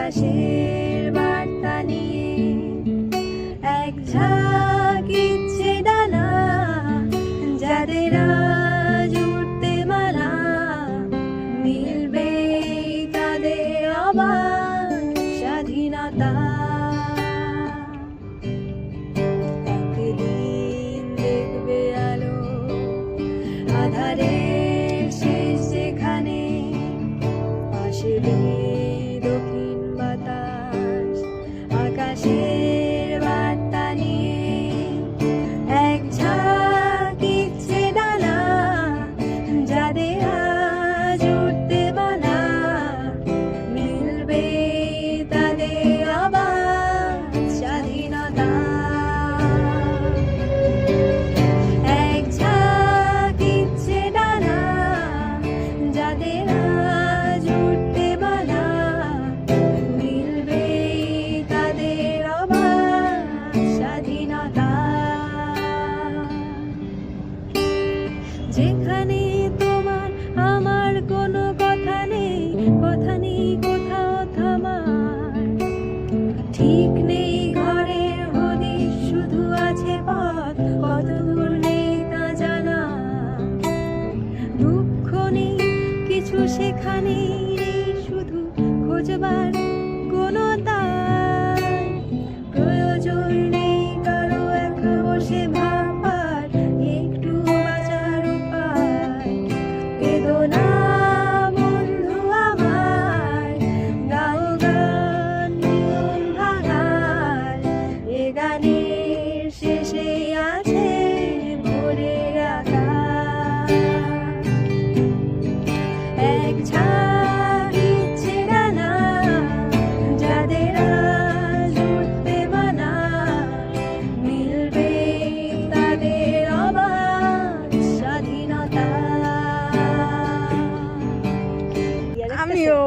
আকাশের বার্তা নিয়ে এক ঝাঁক ইচ্ছে ডানা, যাদের আজ উঠতে মালা, মিলবে তাদের আবার স্বাধীনতা। একদিন দেখবে আলো আধারের শেষ যেখানে, আসবে দক্ষিণ বাতাস আকাশের বার্তা নিয়ে এক ঝাঁক ইচ্ছে ডানা, যাদের আজ উঠতে মানা, মিলবে তাদের আবার স্বাধীনতা। এক ঝাঁক ইচ্ছে ডানা, যাদের আজ উঠতে মানা, মিলবে তাদের আবার স্বাধীনতা। যেখানে তোমার আমার কোনো কথা নেই, কথা নেই কোথাও থামার, ঠিক নেই ঘরের হদিশ, শুধু আছে পথ কত দূর নেই তা জানা। দুঃখ নেই কিছু সেখানে, নেই শুধু খোঁজবার কোনো তাই। প্রয়োজন নেই কারো একা বসে ভাবার, একটু বাঁচার উপায়। কেঁদো না বন্ধু আমার, গাও গান নিয়ম ভাঙার, এ গানের শেষে আছে ভোরের আকাশ। এক ঝাঁক ইচ্ছে ডানা, যাদের আজ উঠতে মানা, মিলবে তাদের আবার স্বাধীনতা। আমিও